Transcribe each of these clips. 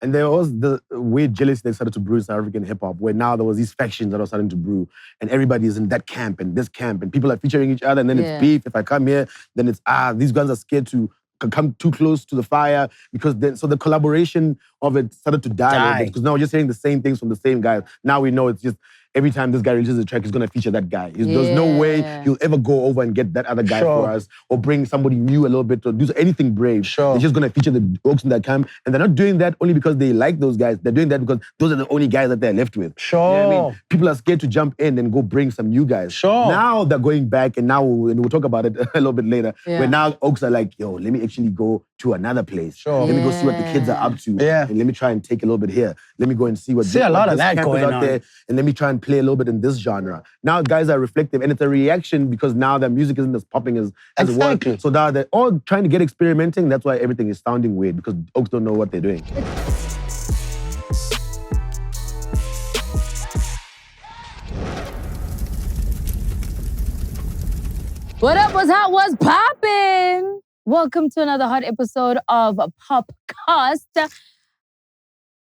And there was the weird jealousy that started to brew in South African hip-hop, where now there was these factions that are starting to brew, and everybody is in that camp and this camp, and people are featuring each other, and then it's beef. If I come here, then it's, these guys are scared to come too close to the fire, because then, so the collaboration of it started to die. Because now we're just hearing the same things from the same guys. Now we know it's just, every time this guy releases a track, he's gonna feature that guy. There's no way he'll ever go over and get that other guy for us, or bring somebody new a little bit, or do anything brave. They're just gonna feature the Oaks in that camp, and they're not doing that only because they like those guys. They're doing that because those are the only guys that they're left with. You know what I mean? People are scared to jump in and go bring some new guys. Now they're going back, and now we'll talk about it a little bit later, where now Oaks are like, yo, let me actually go to another place. Let me go see what the kids are up to. And let me try and take a little bit here. Let me go and see what a lot of that going out there, and let me try and play a little bit in this genre. Now guys are reflective, and it's a reaction because now their music isn't as popping as it was. So now they're all trying to get experimenting. That's why everything is sounding weird, because Oaks don't know what they're doing. What up, what's hot, what's poppin'? Welcome to another hot episode of POPcast.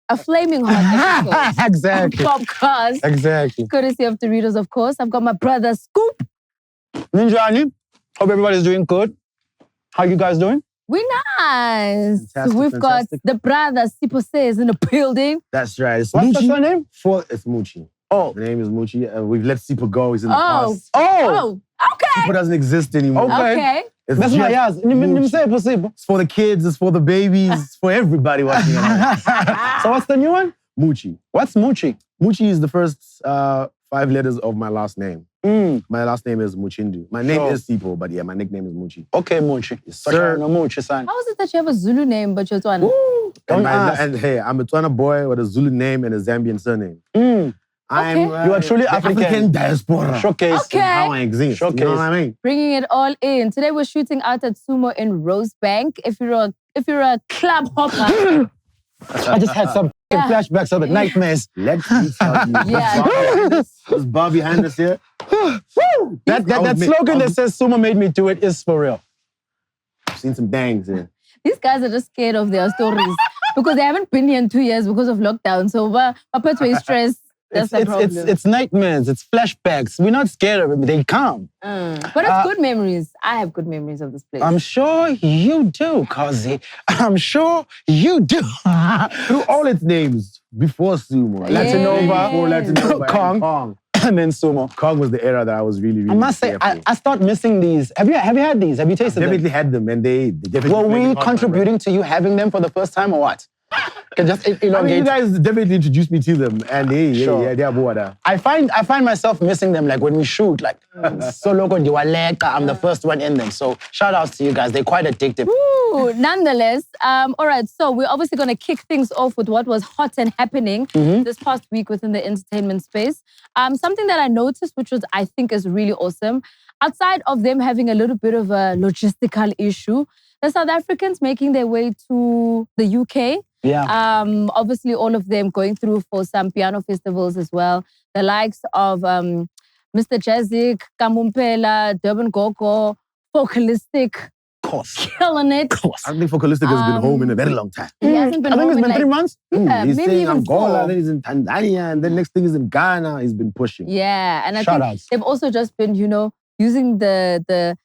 A flaming hot episode. Exactly. POPcast. Exactly. Courtesy of Doritos, of course. I've got my brother Scoop. Ninjani. Hope everybody's doing good. How you guys doing? We nice. We've got the brother Sipo says in the building. That's right. It's What's the surname? It's Muchi. Oh. The name is Muchi. We've let Sipo go. He's in the past. Oh. Okay. Sipo doesn't exist anymore. Okay. That's my ass. It's for the kids, it's for the babies, it's for everybody watching it. So what's the new one? Muchi. What's Muchi? Muchi is the first 5 letters of my last name. My last name is Muchindu. My name is Sipo, but yeah, my nickname is Muchi. Okay, Muchi. Yes, sir. No Muchi, son. How is it that you have a Zulu name but you're Tswana? And hey, I'm a Tswana boy with a Zulu name and a Zambian surname. You are truly African diaspora. Showcase. How I exist. Showcase. You know what I mean? Bringing it all in. Today we're shooting out at Sumo in Rosebank. If you're a club hopper. I just had some flashbacks of the nightmares. Let me tell you. This bar behind us here. That slogan that says Sumo made me do it is for real. I've seen some bangs here. These guys are just scared of their stories because they haven't been here in 2 years because of lockdown. So we're perpetually stressed. That's the problem. It's nightmares, it's flashbacks. We're not scared of it, they come. But it's good memories. I have good memories of this place. I'm sure you do, Kazi. I'm sure you do. Through all its names, before Sumo. Latinova, before Latinova, Kong. And then Sumo. Kong was the era that I was really I must say, I start missing these. Have you had these? Have you tasted them? Definitely had them, and they definitely. Were we contributing to you having them for the first time or what? Can just elongate. I mean, you guys definitely introduced me to them, and they are water. I find myself missing them, like when we shoot, like so loco diwaleka, I'm the first one in them. So shout outs to you guys. They're quite addictive. Ooh, nonetheless, all right. So we're obviously going to kick things off with what was hot and happening this past week within the entertainment space. Something that I noticed, which was I think is really awesome. Outside of them having a little bit of a logistical issue, the South Africans making their way to the UK. Yeah. Obviously, all of them going through for some piano festivals as well. The likes of Mr. Jazik, Kamumpela, Durban Gogo, Focalistic, killing it. I think Focalistic has been home in a very long time. He hasn't been I think home it's been 3 months. Yeah, he's maybe in even Angola, 4. then he's in Tanzania, and then next thing is in Ghana. He's been pushing. Yeah, and I Shout think outs. they've also just been, using the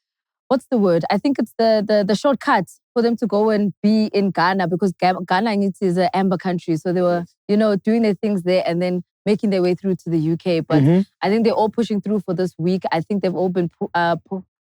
what's the word? I think it's the shortcut for them to go and be in Ghana, because Ghana is an amber country. So they were, doing their things there and then making their way through to the UK. But I think they're all pushing through for this week. I think they've all been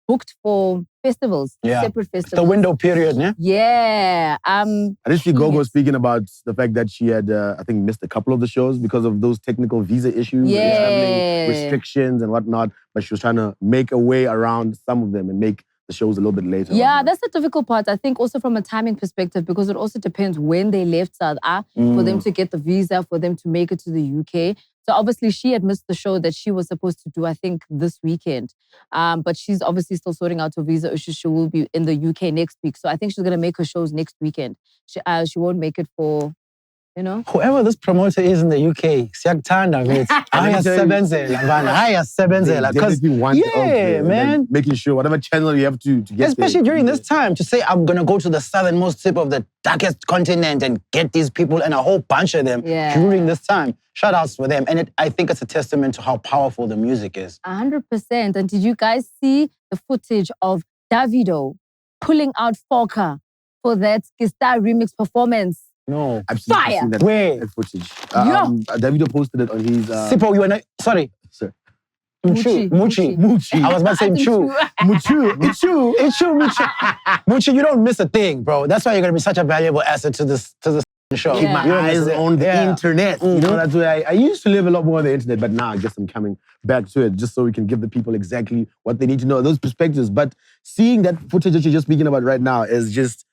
booked for festivals, separate festivals. The window period, yeah? Yeah. I did see Gogo speaking about the fact that she had, I think, missed a couple of the shows because of those technical visa issues, traveling restrictions and whatnot. But she was trying to make a way around some of them and make the shows a little bit later. Yeah, that's the difficult part. I think also from a timing perspective, because it also depends when they left South Africa for them to get the visa, for them to make it to the UK. So obviously she had missed the show that she was supposed to do, I think, this weekend. But she's obviously still sorting out her visa issues. She will be in the UK next week. So I think she's going to make her shows next weekend. She won't make it for you know? Whoever this promoter is in the UK, siyakuthanda mate. Ayasebenzela, bana. Ayasebenzela. Definitely want it out there, and man. then making sure whatever channel you have to get Especially there, during this time, to say I'm gonna go to the southernmost tip of the darkest continent and get these people and a whole bunch of them during this time. Shout outs for them. And I think it's a testament to how powerful the music is. 100%. And did you guys see the footage of Davido pulling out Foka for that Skista remix performance? No. Absolutely Fire. seen that, Where? that footage. Yeah. Davido posted it on his... Sipo, you and sorry. Sir. Muchi. I was about to say Mchu. Muchu. Muchi, you don't miss a thing, bro. That's why you're gonna be such a valuable asset to this show. Keep my eyes on the internet. You know, that's why I used to live a lot more on the internet, but now I guess I'm coming back to it just so we can give the people exactly what they need to know, those perspectives. But seeing that footage that you're just speaking about right now is just,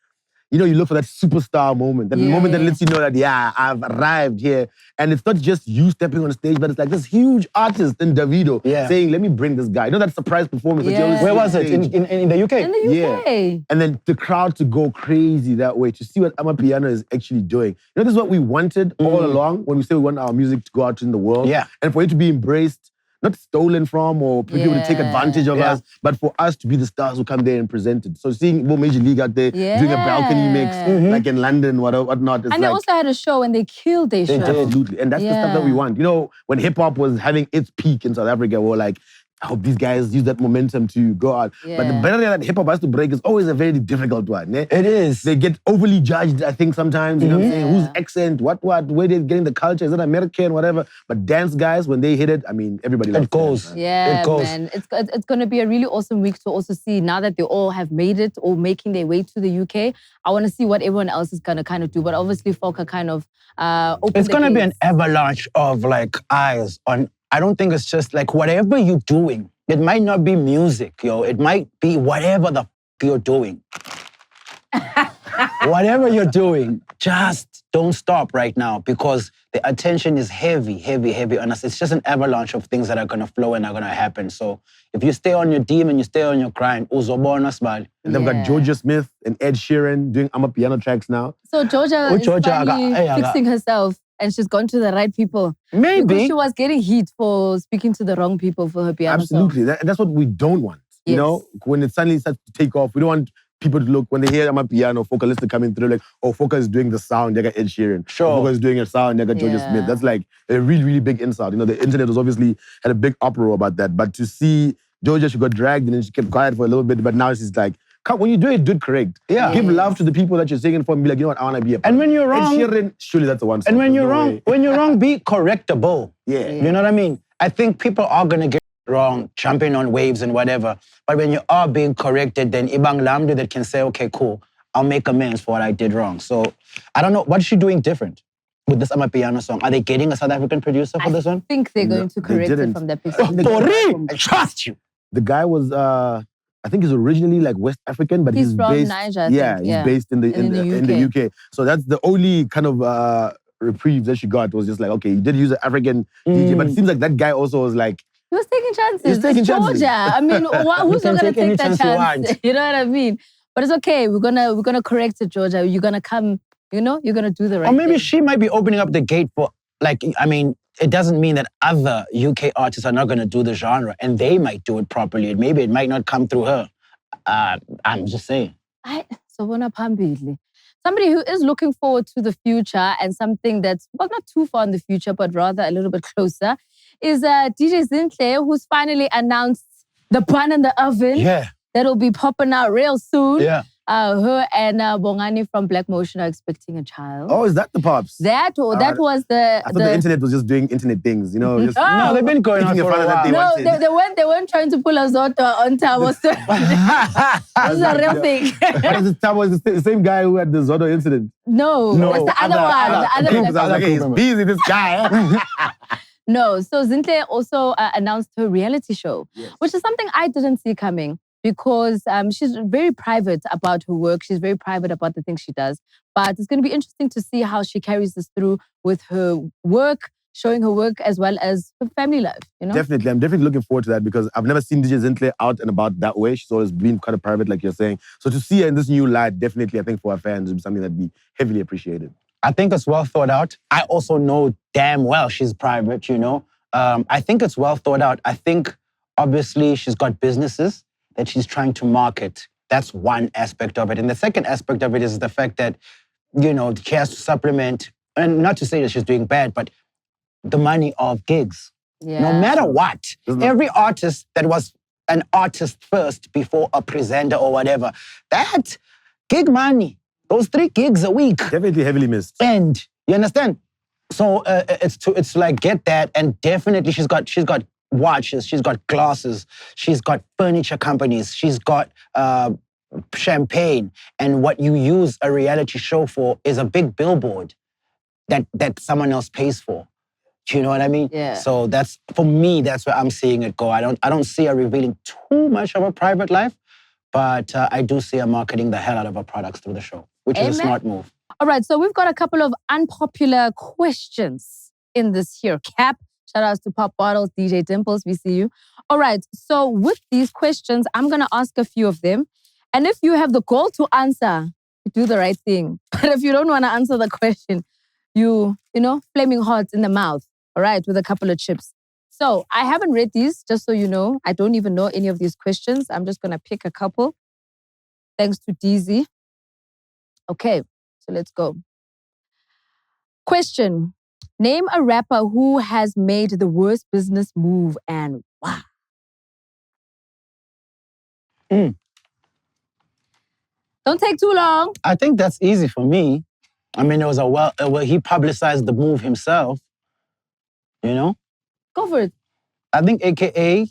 you know, you look for that superstar moment, that moment that lets you know that, yeah, I've arrived here. And it's not just you stepping on stage, but it's like this huge artist in Davido saying, let me bring this guy. You know that surprise performance that you always see Where was on it? stage? In the UK? In the UK. Yeah. And then the crowd to go crazy that way, to see what Amapiano is actually doing. You know, this is what we wanted all along when we say we want our music to go out in the world. Yeah. And for it to be embraced, not stolen from or people to take advantage of us, but for us to be the stars who come there and present it. So seeing Major League out there doing a balcony mix, like in London, whatnot. And they also had a show and they killed their show. Absolutely. And that's the stuff that we want. You know, when hip-hop was having its peak in South Africa, we were like, I hope these guys use that momentum to go out. But the barrier that hip-hop has to break is always a very difficult one. Eh? It is. They get overly judged, I think, sometimes. You know what I'm saying? Whose accent, what, where they're getting the culture, is it American, whatever. But dance guys, when they hit it, I mean, everybody loves it. Goes. Dance, yeah, it goes. Man. It's going to be a really awesome week to also see, now that they all have made it or making their way to the UK, I want to see what everyone else is going to kind of do. But obviously, Foka kind of opened It's going to be an gates. avalanche of like eyes on, I don't think it's just like whatever you're doing. It might not be music, yo. It might be whatever the you're doing. Whatever you're doing, just don't stop right now because the attention is heavy on us. It's just an avalanche of things that are going to flow and are going to happen. So if you stay on your team and you stay on your grind, uzobona smile. And they've got Georgia Smith and Ed Sheeran doing Amapiano tracks now. So Georgia is finally fixing herself. And she's gone to the right people. Maybe. Because she was getting heat for speaking to the wrong people for her piano Absolutely. song. That's what we don't want. You know, when it suddenly starts to take off, we don't want people to look, when they hear Amapiano, vocalists coming through, like, oh, Foka is doing the sound, they got Ed Sheeran. Sure. Foka is doing a sound, they got Georgia Smith. That's like a really, really big insult. You know, the internet was obviously had a big uproar about that. But to see Georgia, she got dragged and then she kept quiet for a little bit, but now she's like, when you do it correct. Yeah. Give love to the people that you're singing for and be like, you know what, I want to be a part. And when you're wrong, Ed Sheeran, surely that's the one song. And when you're wrong, be correctable. Yeah. You know what I mean? I think people are going to get it wrong, jumping on waves and whatever. But when you are being corrected, then ibang lamdo that can say, okay, cool, I'll make amends for what I did wrong. So I don't know, what is she doing different with this Amapiano song? Are they getting a South African producer for this one? I think they're going to correct it from that perspective. I trust you. The guy was, I think he's originally like West African, but he's from based, Niger. He's based in the UK. So that's the only kind of reprieve that she got, was just like, okay, you did use an African DJ, but it seems like that guy also was like, he was taking chances. He's taking Georgia. chances. I mean, who's not going to take that chance? You know what I mean? But it's okay. We're gonna correct it, Georgia. You're gonna come. You know, you're gonna do the right. Or maybe thing. she might be opening up the gate for, like, I mean, it doesn't mean that other UK artists are not going to do the genre, and they might do it properly. And maybe it might not come through her. I'm just saying. Somebody who is looking forward to the future and something that's, well, not too far in the future, but rather a little bit closer, is DJ Zinhle, who's finally announced the bun in the oven. Yeah. That'll be popping out real soon. Yeah. Her and Bongani from Black Motion are expecting a child. oh, is that the pops? That was the... I thought the internet was just doing internet things, you know? Just, No, they've been going on Picking a for a father that while. they No, wanted. they weren't trying to pull a Zoto on Tabo. This is a real thing. What is it? Was the same guy who had the Zodo incident? No, that's the other one. The other I was like, hey, he's busy, this guy. No, so Zinhle also announced her reality show, which is something I didn't see coming because she's very private about her work. She's very private about the things she does. But it's going to be interesting to see how she carries this through with her work, showing her work as well as her family life, you know? Definitely. I'm definitely looking forward to that because I've never seen DJ Zinhle out and about that way. She's always been kind of private, like you're saying. So to see her in this new light, definitely, I think for our fans, would be something that'd be heavily appreciated. I think it's well thought out. I also know damn well she's private, you know. I think it's well thought out. I think obviously she's got businesses that she's trying to market. That's one aspect of it. And the second aspect of it is the fact that, you know, she has to supplement, and not to say that she's doing bad, but the money of gigs. Yeah. No matter what, every artist that was an artist first before a presenter or whatever, that gig money, those 3 gigs a week. Definitely heavily missed. And you understand? So it's to like get that, and definitely she's got watches, she's got glasses, she's got furniture companies, she's got champagne, and what you use a reality show for is a big billboard that someone else pays for. Do you know what I mean? Yeah. So that's, for me, that's where I'm seeing it go. I don't see her revealing too much of her private life, but I do see her marketing the hell out of her products through the show, which is a smart move. All right, so we've got a couple of unpopular questions in this here cap. Shout outs to Pop Bottles, DJ Dimples, we see you. All right, so with these questions, I'm going to ask a few of them. And if you have the goal to answer, you do the right thing. But if you don't want to answer the question, you know, Flamin Hot in the mouth, all right, with a couple of chips. So I haven't read these, just so you know. I don't even know any of these questions. I'm just going to pick a couple. Thanks to DZ. Okay, so let's go. Question. Name a rapper who has made the worst business move and why? Don't take too long. I think that's easy for me. I mean, it was he publicized the move himself, you know? Go for it. I think AKA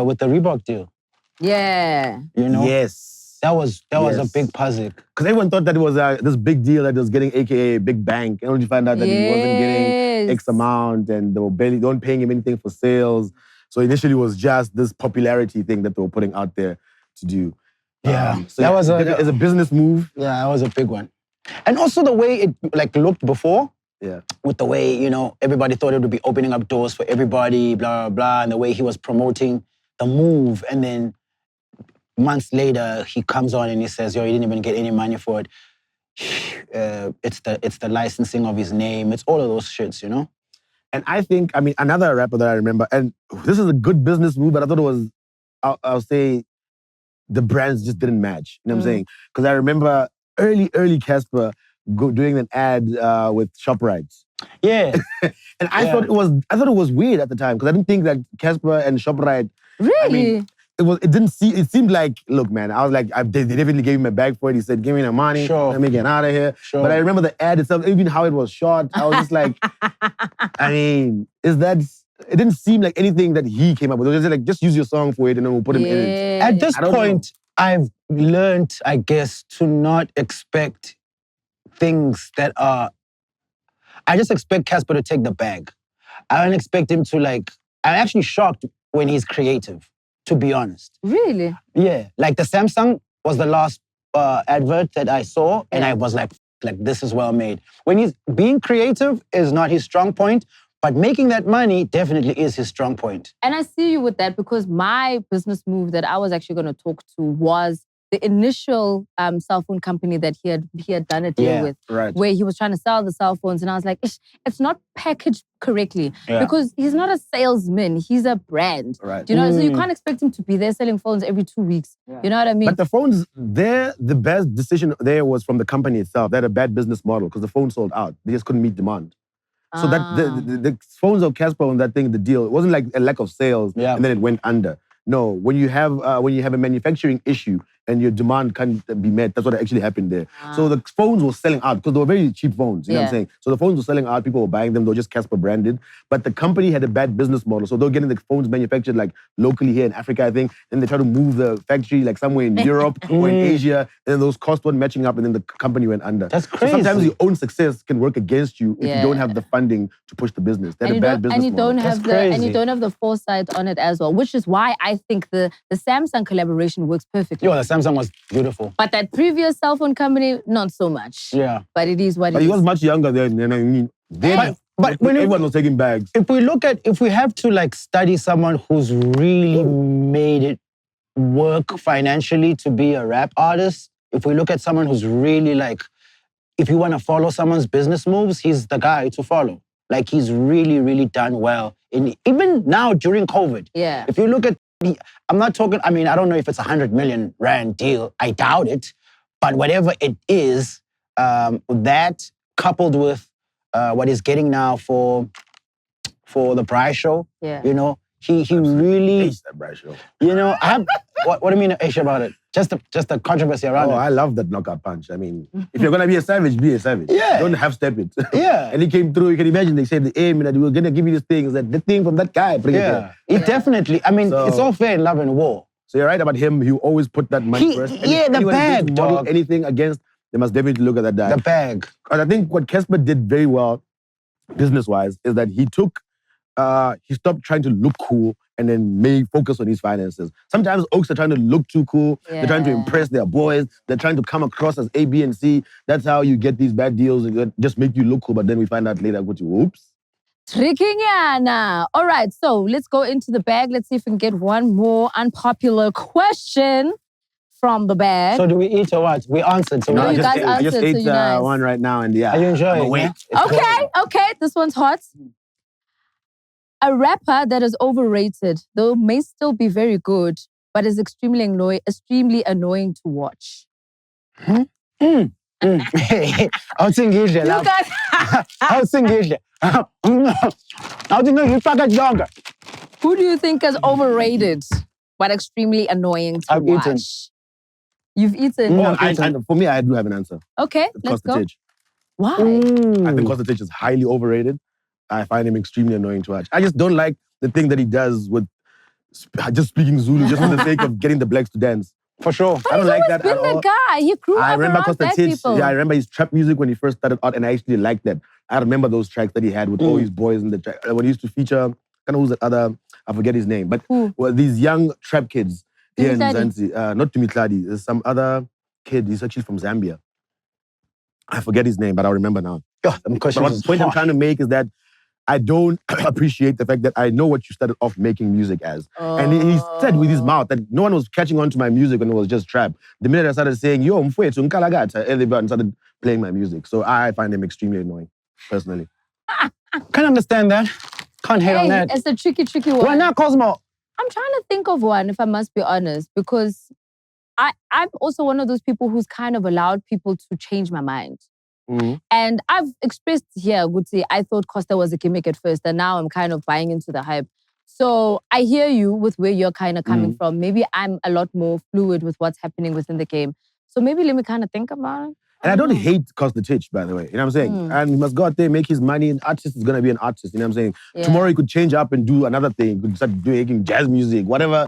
with the Reebok deal. Yeah. You know? Yes. That was a big puzzle. Because everyone thought that it was this big deal that it was getting AKA a big bank. And only find out that he wasn't getting X amount and they weren't paying him anything for sales. So initially it was just this popularity thing that they were putting out there to do. Yeah. So that was a business move. Yeah, that was a big one. And also the way it like looked before. Yeah. With the way, you know, everybody thought it would be opening up doors for everybody, blah, blah, blah. And the way he was promoting the move. And then months later, he comes on and he says, yo, he didn't even get any money for it. It's the licensing of his name. It's all of those shits, you know? And I think, another rapper that I remember, and this is a good business move, but I thought it was, I'll say, the brands just didn't match. You know what I'm saying? Because I remember early Casper doing an ad with ShopRite. Yeah. And I thought it was weird at the time because I didn't think that Casper and ShopRite. Really? It seemed like, look, man, I was like, they definitely gave him a bag for it. He said, give me the money, let me get out of here. Sure. But I remember the ad itself, even how it was shot. I was just like, it didn't seem like anything that he came up with. It was just like, just use your song for it and then we'll put him in it. At this point, I've learned, I guess, to not expect things that are... I just expect Casper to take the bag. I don't expect him to I'm actually shocked when he's creative, to be honest. Really? Yeah. Like the Samsung was the last advert that I saw and I was like, this is well made. When he's being creative is not his strong point, but making that money definitely is his strong point. And I see you with that because my business move that I was actually going to talk to was the initial cell phone company that he had done a deal with, where he was trying to sell the cell phones. And I was like, it's not packaged correctly because he's not a salesman. He's a brand. Right. Do you know? So you can't expect him to be there selling phones every 2 weeks. Yeah. You know what I mean? But the phones, the best decision there was from the company itself. They had a bad business model because the phone sold out. They just couldn't meet demand. So that the phones of Casper on that thing, the deal, it wasn't like a lack of sales and then it went under. No, when you have a manufacturing issue and your demand can't be met, that's what actually happened there. So the phones were selling out because they were very cheap phones, you know what I'm saying? So the phones were selling out, people were buying them, they were just Casper branded. But the company had a bad business model. So they were getting the phones manufactured like locally here in Africa, I think. And they tried to move the factory like somewhere in Europe or in Asia. And then those costs weren't matching up and then the company went under. That's crazy. So sometimes your own success can work against you if you don't have the funding to push the business. They had a bad business model. And you don't have the foresight on it as well, which is why I think the Samsung collaboration works perfectly. Yo, the Samsung was beautiful. But that previous cell phone company, not so much. Yeah. But it is what it is. But he was much younger then, you know what I mean? But when everyone was taking bags. If we have to study someone who's really made it work financially to be a rap artist, if we look at someone who's really if you want to follow someone's business moves, he's the guy to follow. Like he's really, really done well. Even now during COVID. Yeah. If you look at, I'm not talking, I mean, I don't know if it's a 100 million rand deal. I doubt it. But whatever it is, that coupled with what he's getting now for the Bryce show, you know, he really, that Bryce show. you know, I have, what do you mean Asia about it? Just the controversy around it. I love that knockout punch. I mean, if you're going to be a savage, be a savage. Yeah. Don't half-step it. Yeah. And he came through, you can imagine, they said the aim, and we were going to give you this thing. Is that the thing from that guy? Bring it here. It definitely, I mean, it's all fair in love and war. So you're right about him. He always put that money first. And if the anyone is going bag, to model dog. anything against, they must definitely look at that guy. The bag. And I think what Casper did very well, business-wise, is that he stopped trying to look cool and then may focus on his finances. Sometimes Oaks are trying to look too cool. They're trying to impress their boys. They're trying to come across as A, B, and C. That's how you get these bad deals that just make you look cool, but then we find out later, oops. Trickiana. All right, so let's go into the bag. Let's see if we can get one more unpopular question from the bag. So do we eat or what? We answered. So No, I you guys just answered, ate so you're nice. one right now, and yeah. Are you enjoying I'm it? awake. Okay, this one's hot. A rapper that is overrated, though may still be very good, but is extremely annoying to watch. Awusingidle You lapho. guys, Awusingidle. Awuthi you package longer. who do you think is overrated, but extremely annoying to I've watch? eaten. You've eaten? For me, I do have an answer. Okay, let's go. Kostatich. Why? I think Kostatich is highly overrated. I find him extremely annoying to watch. I just don't like the thing that he does with just speaking Zulu just for the sake of getting the blacks to dance. For sure. But I don't he's like always that been at the all. guy. He grew I up remember around black Kostatich. people. Yeah, I remember his trap music when he first started out, and I actually liked that. I remember those tracks that he had with all his boys in the track. When he used to feature, who's that other, I forget his name, but these young trap kids here in Zanzi, not Tumitladi, there's some other kid, he's actually from Zambia. I forget his name, but I'll remember now. But what the point I'm trying to make is that I don't appreciate the fact that I know what you started off making music as. And he said with his mouth that no one was catching on to my music when it was just trap. The minute I started saying, yo, mfowethu nkalagata, everybody started playing my music. So I find him extremely annoying, personally. Can't understand that. Can't hate on that. It's a tricky one. Why not, Cosmo? I'm trying to think of one, if I must be honest, because I'm also one of those people who's kind of allowed people to change my mind. And I've expressed here, Guti, I thought Costa was a gimmick at first, and now I'm kind of buying into the hype. So I hear you with where you're kind of coming from. Maybe I'm a lot more fluid with what's happening within the game. So maybe let me kind of think about it. And I don't hate Kostatich, by the way. You know what I'm saying? And he must go out there, make his money. An artist is going to be an artist. You know what I'm saying? Yeah. Tomorrow he could change up and do another thing. He could start making jazz music, whatever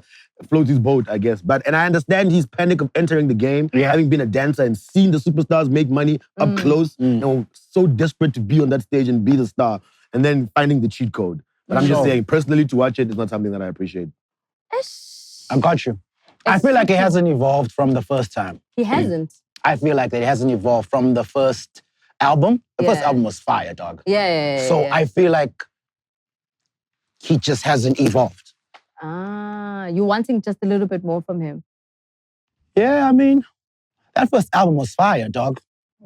floats his boat, I guess. And I understand his panic of entering the game, having been a dancer and seeing the superstars make money up close. You know, so desperate to be on that stage and be the star. And then finding the cheat code. But I'm just saying, personally, to watch it is not something that I appreciate. I got you. I feel like it hasn't evolved from the first time. He hasn't. I feel like it hasn't evolved from the first album. The first album was fire, dog. So I feel like he just hasn't evolved. You're wanting just a little bit more from him. Yeah, I mean, that first album was fire, dog.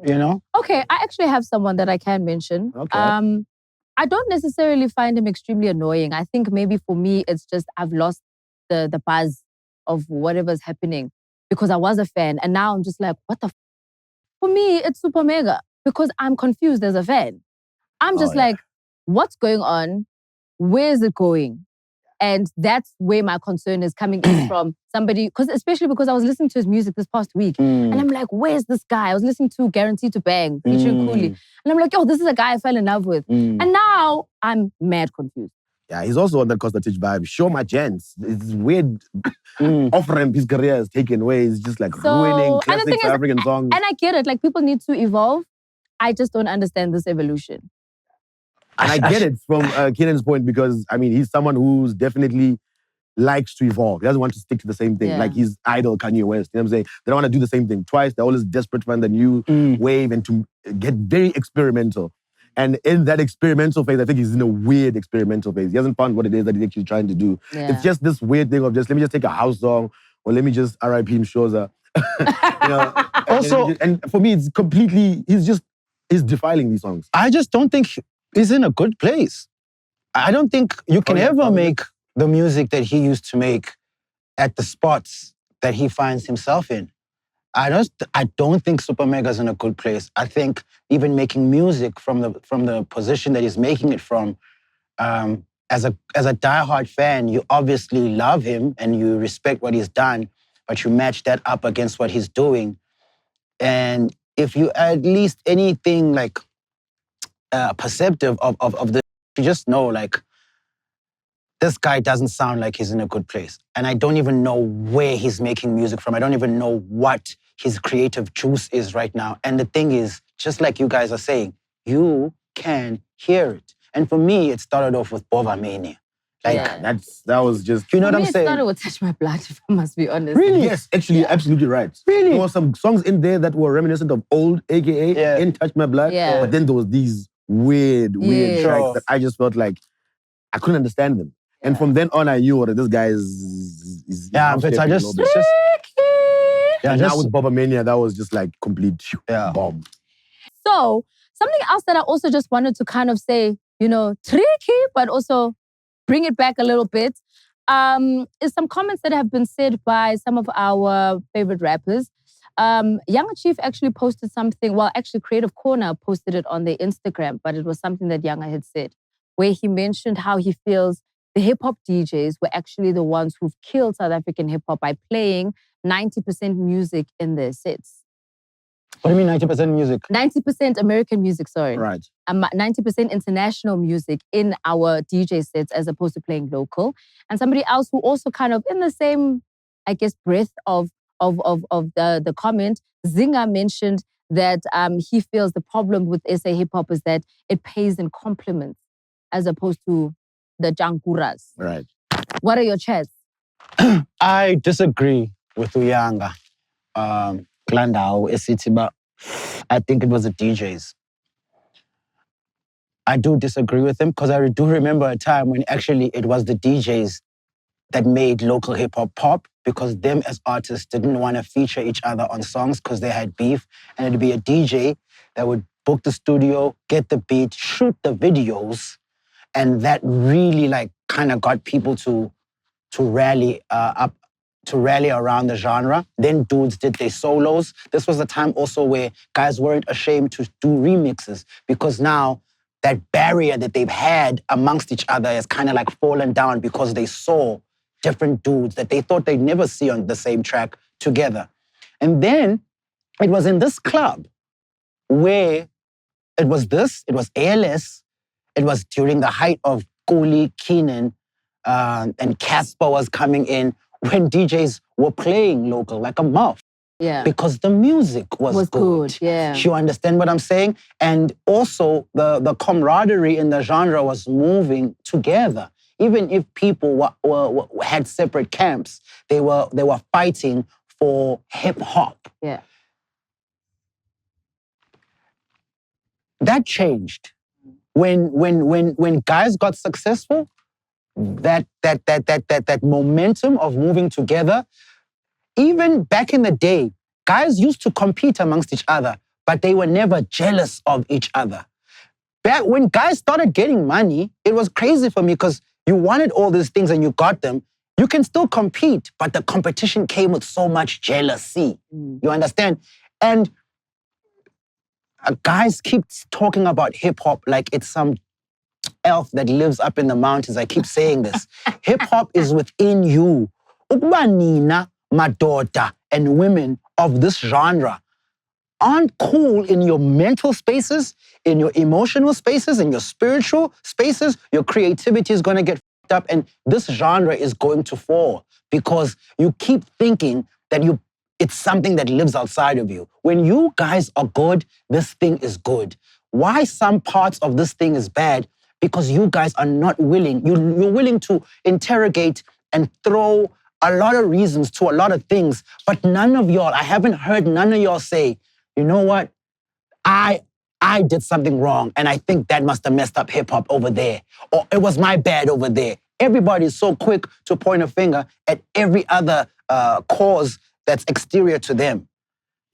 You know? Okay, I actually have someone that I can mention. Okay. I don't necessarily find him extremely annoying. I think maybe for me, it's just I've lost the buzz of whatever's happening because I was a fan. And now I'm just like, what the f? For me, it's super mega because I'm confused as a fan. I'm just like, what's going on? Where is it going? And that's where my concern is coming in from somebody, especially because I was listening to his music this past week. And I'm like, where's this guy? I was listening to Guaranteed to Bang, featuring Cooley. And I'm like, yo, this is a guy I fell in love with. And now I'm mad confused. Yeah, he's also on that Kostatich vibe. Show my gents. It's weird. Off-ramp his career is taken away. It's just like ruining classic South African songs. And I get it. Like, people need to evolve. I just don't understand this evolution. And I get it from Kenan's point because, I mean, he's someone who's definitely likes to evolve. He doesn't want to stick to the same thing. Like his idol, Kanye West. You know what I'm saying? They don't want to do the same thing twice. They're always desperate to find the new wave and to get very experimental. And in that experimental phase, I think he's in a weird experimental phase. He hasn't found what it is that he's actually trying to do. It's just this weird thing of just, let me just take a house song or let me just R.I.P. Mshoza. You know, Also, and for me, it's completely, he's defiling these songs. I just don't think he's in a good place. I don't think you can ever make the music that he used to make at the spots that he finds himself in. I don't think Super Mega's in a good place. I think even making music from the position that he's making it from, as a diehard fan, you obviously love him and you respect what he's done, but you match that up against what he's doing. And if you at least anything like perceptive of this, you just know like this guy doesn't sound like he's in a good place. And I don't even know where he's making music from. I don't even know what his creative juice is right now. And the thing is, just like you guys are saying, you can hear it. And for me, it started off with Bova Mania. Like that was just, you know what I'm saying? It started with Touch My Blood, if I must be honest. Really? Yes, actually, you're absolutely right. Really? There were some songs in there that were reminiscent of old AKA in Touch My Blood. Yeah. But then there was these weird tracks that I just felt like I couldn't understand them. And from then on, I knew that this guy is but I just now with Bova Mania, that was just like complete bomb. So something else that I also just wanted to kind of say, you know, tricky, but also bring it back a little bit, is some comments that have been said by some of our favorite rappers. Younger Chief actually posted something, well, actually Creative Corner posted it on their Instagram, but it was something that Younger had said, where he mentioned how he feels the hip-hop DJs were actually the ones who've killed South African hip-hop by playing 90% music in their sets. What do you mean 90% music? 90% American music, sorry. Right. 90% international music in our DJ sets as opposed to playing local. And somebody else who also kind of in the same, I guess, breath of the comment, Zinhle mentioned that he feels the problem with SA hip-hop is that it pays in compliments as opposed to the jankuras. Right. What are your chats? I disagree with Uyanga. Glandao, SCT, but I think it was the DJs. I do disagree with him because I do remember a time when actually it was the DJs that made local hip-hop pop because them as artists didn't want to feature each other on songs because they had beef. And it'd be a DJ that would book the studio, get the beat, shoot the videos. And that really like kind of got people to rally around the genre. Then dudes did their solos. This was the time also where guys weren't ashamed to do remixes because now that barrier that they've had amongst each other has kind of like fallen down because they saw different dudes that they thought they'd never see on the same track together. And then it was in this club where it was ALS, it was during the height of Kuli, Keenan, and Casper was coming in when DJs were playing local like a muff. Yeah. Because the music was good. Yeah. You understand what I'm saying? And also the camaraderie in the genre was moving together. Even if people had separate camps, they were fighting for hip hop. Yeah. That changed. When guys got successful, that momentum of moving together, even back in the day, guys used to compete amongst each other, but they were never jealous of each other. Back when guys started getting money, it was crazy for me because you wanted all these things and you got them. You can still compete, but the competition came with so much jealousy. You understand? And guys keep talking about hip hop like it's some elf that lives up in the mountains. I keep saying this. Hip hop is within you. Ukuba nina, madoda, and women of this genre aren't cool in your mental spaces, in your emotional spaces, in your spiritual spaces, your creativity is going to get fucked up and this genre is going to fall because you keep thinking that it's something that lives outside of you. When you guys are good, this thing is good. Why some parts of this thing is bad? Because you guys are not willing. You're willing to interrogate and throw a lot of reasons to a lot of things, but none of y'all, I haven't heard none of y'all say, you know what? I did something wrong and I think that must have messed up hip hop over there. Or it was my bad over there. Everybody's so quick to point a finger at every other cause that's exterior to them.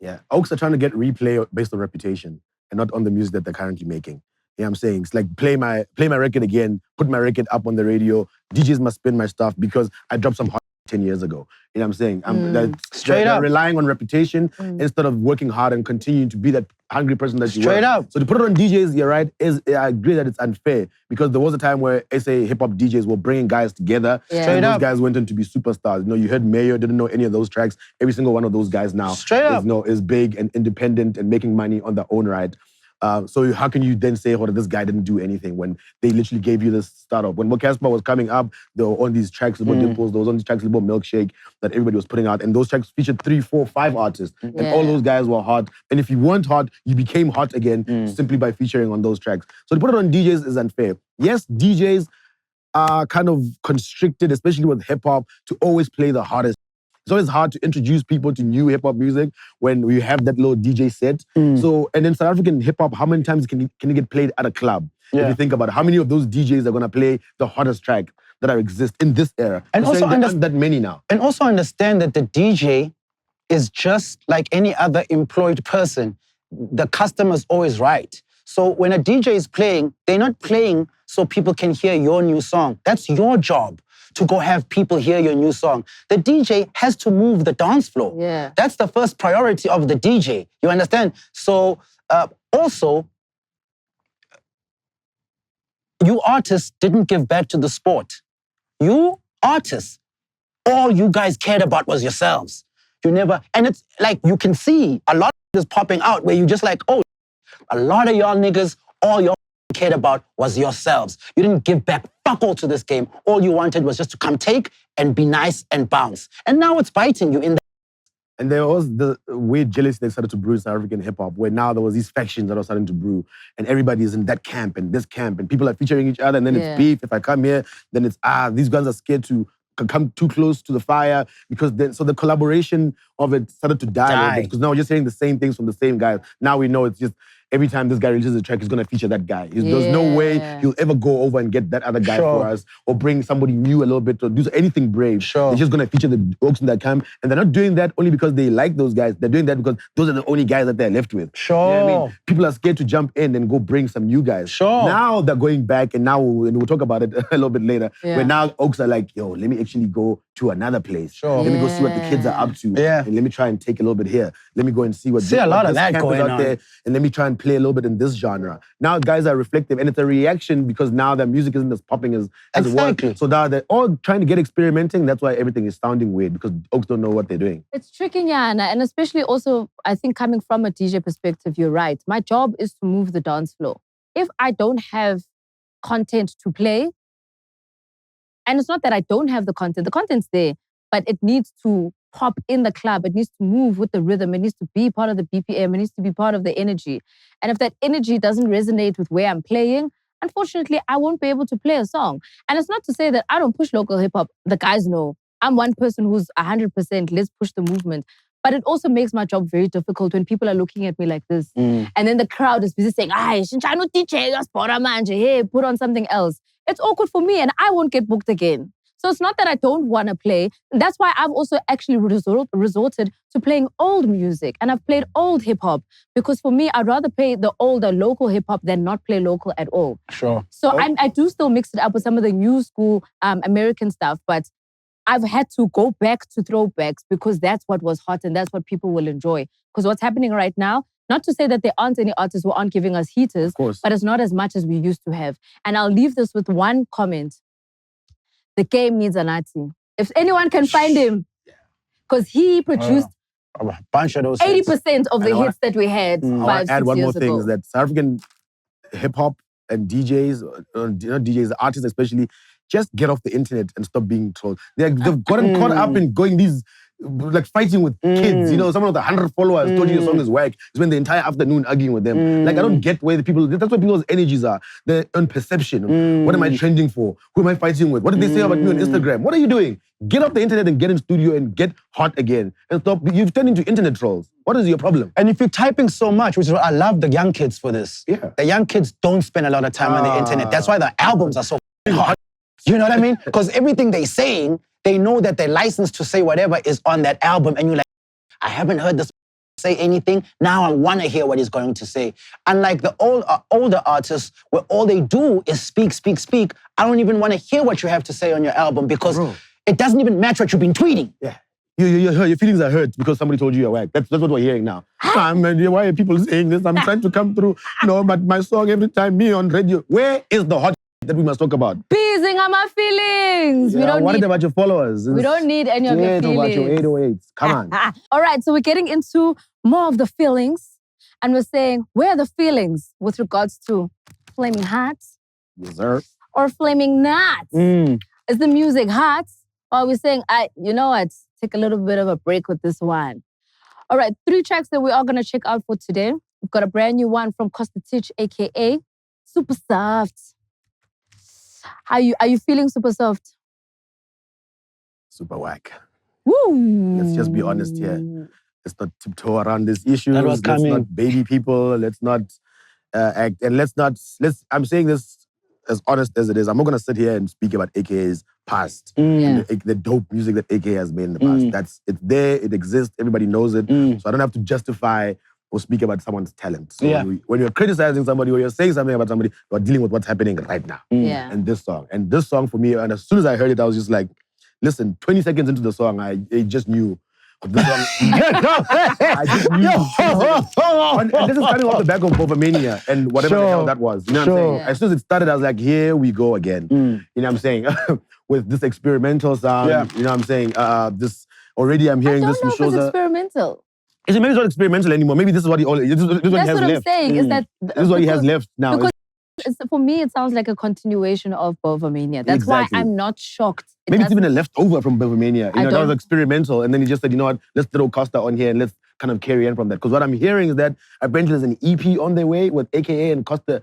Yeah. Oaks are trying to get replay based on reputation and not on the music that they're currently making. You know what I'm saying? It's like play my record again, put my record up on the radio. DJs must spin my stuff because I dropped some hot 10 years ago. You know what I'm saying? They're relying on reputation instead of working hard and continuing to be that hungry person that you were. Straight up. So to put it on DJs, you're right, I agree that it's unfair because there was a time where SA Hip Hop Djs were bringing guys together. Yeah. And those guys went on to be superstars. You know, you heard Mayo, didn't know any of those tracks. Every single one of those guys now is big and independent and making money on their own right. So how can you then say, this guy didn't do anything when they literally gave you this startup? When Casper was coming up, they were on these tracks about Dimples, there was on these tracks about Milkshake that everybody was putting out. And those tracks featured 3, 4, 5 artists. And all those guys were hot. And if you weren't hot, you became hot again simply by featuring on those tracks. So to put it on DJs is unfair. Yes, DJs are kind of constricted, especially with hip hop, to always play the hottest. It's always hard to introduce people to new hip-hop music when we have that little DJ set. So, and then South African hip-hop, how many times can it get played at a club? If you think about it, how many of those DJs are going to play the hottest track that exist in this era? And also understand that many now. And also understand that the DJ is just like any other employed person. The customer's always right. So when a DJ is playing, they're not playing so people can hear your new song. That's your job, to go have people hear your new song. The DJ has to move the dance floor. Yeah. That's the first priority of the DJ. You understand? So also, you artists didn't give back to the sport. You artists, all you guys cared about was yourselves. You never, and it's like you can see a lot of this popping out where you just like, oh, a lot of y'all niggas, all y'all cared about was yourselves. You didn't give back fuck all to this game. All you wanted was just to come take and be nice and bounce. And now it's biting you in the... And there was the weird jealousy that started to brew in South African hip-hop, where now there was these factions that are starting to brew, and everybody is in that camp and this camp, and people are featuring each other, and then it's beef. If I come here, then it's, these guys are scared to come too close to the fire, because then, so the collaboration of it started to die a little bit, because now we're just hearing the same things from the same guys. Now we know it's just, every time this guy releases a track, he's gonna feature that guy. There's no way he'll ever go over and get that other guy for us, or bring somebody new a little bit, or do anything brave. They're just gonna feature the Oaks in that camp, and they're not doing that only because they like those guys. They're doing that because those are the only guys that they're left with. You know what I mean? People are scared to jump in and go bring some new guys. Now they're going back, and now we'll talk about it a little bit later, where now Oaks are like, yo, let me actually go to another place. Let me go see what the kids are up to. And let me try and take a little bit here. Let me go and see what a lot of that camp going is out on there, and let me try and play a little bit in this genre. Now guys are reflective, and it's a reaction because now their music isn't as popping as it was. So now they're all trying to get experimenting. That's why everything is sounding weird, because Oaks don't know what they're doing. It's tricky, Yana, and especially also, I think coming from a DJ perspective, you're right. My job is to move the dance floor. If I don't have content to play, and it's not that I don't have the content's there, but it needs to pop in the club. It needs to move with the rhythm. It needs to be part of the BPM. It needs to be part of the energy. And if that energy doesn't resonate with where I'm playing, unfortunately, I won't be able to play a song. And it's not to say that I don't push local hip hop. The guys know. I'm one person who's 100%, let's push the movement. But it also makes my job very difficult when people are looking at me like this. And then the crowd is busy saying, hey, put on something else. It's awkward for me and I won't get booked again. So it's not that I don't want to play. That's why I've also actually resorted to playing old music. And I've played old hip hop because for me, I'd rather play the older local hip hop than not play local at all. So I do still mix it up with some of the new school American stuff, but I've had to go back to throwbacks because that's what was hot and that's what people will enjoy. Because what's happening right now, not to say that there aren't any artists who aren't giving us heaters, but it's not as much as we used to have. And I'll leave this with one comment. The game needs an arty. If anyone can find him, because he produced a bunch of those 80% of the hits that we had 5-6 years ago. I'll add one more thing, is that South African hip-hop and DJs, DJs, artists especially, just get off the internet and stop being trolled. They've gotten caught up in going these, like fighting with kids. You know, someone with 100 followers told you your song is whack. Spend the entire afternoon arguing with them. Like, I don't get where the people, that's where people's energies are. Their own perception. What am I trending for? Who am I fighting with? What did they say about me on Instagram? What are you doing? Get off the internet and get in studio and get hot again. And stop, you've turned into internet trolls. What is your problem? And if you're typing so much, which is what I love the young kids for this. The young kids don't spend a lot of time on the internet. That's why the albums are so hot. You know what I mean? Because everything they're saying, they know that they're licensed to say whatever is on that album. And you're like, I haven't heard this say anything. Now I want to hear what he's going to say. Unlike the older artists, where all they do is speak. I don't even want to hear what you have to say on your album because it doesn't even match what you've been tweeting. Yeah. Your feelings are hurt because somebody told you you're whack. That's what we're hearing now. Man, why are people saying this? I'm trying to come through. But my song every time me on radio. Where is the hot that we must talk about? Beezing on my feelings. Yeah, what about your followers? We don't need any of your feelings. About your 808s. Come on. All right, so we're getting into more of the feelings. And we're saying, where are the feelings with regards to Flamin Hot? Yes, sir. Or Flamin Not? Is the music hot? Or are we saying, you know what? Take a little bit of a break with this one. All right, 3 tracks that we are going to check out for today. We've got a brand new one from Costatich, a.k.a. Super Soft. Are you feeling super soft? Super whack. Woo! Let's just be honest here. Let's not tiptoe around this issue. Let's not baby people. Let's not act. And I'm saying this as honest as it is. I'm not going to sit here and speak about AKA's past. The dope music that AKA has made in the past. It's there. It exists. Everybody knows it. So I don't have to justify or speak about someone's talent. So when you're criticizing somebody or you're saying something about somebody, you're dealing with what's happening right now. And this song for me, and as soon as I heard it, I was just like, listen, 20 seconds into the song, I just knew. This song, I just knew. And this is coming off the back of Bovamania and whatever the hell that was. You know what I'm saying? As soon as it started, I was like, here we go again. You know what I'm saying? With this experimental sound, you know what I'm saying? Already I'm hearing this from I don't know if it's experimental. Maybe it's not experimental anymore. Maybe this is what he has left. That's what I'm saying. Is that this is what he has left now. Because for me, it sounds like a continuation of Bovamania. That's why I'm not shocked. Maybe it's even a leftover from Bovamania. That was experimental. And then he just said, you know what, let's throw Costa on here and let's kind of carry on from that. Because what I'm hearing is that apparently there's an EP on their way with AKA and Costa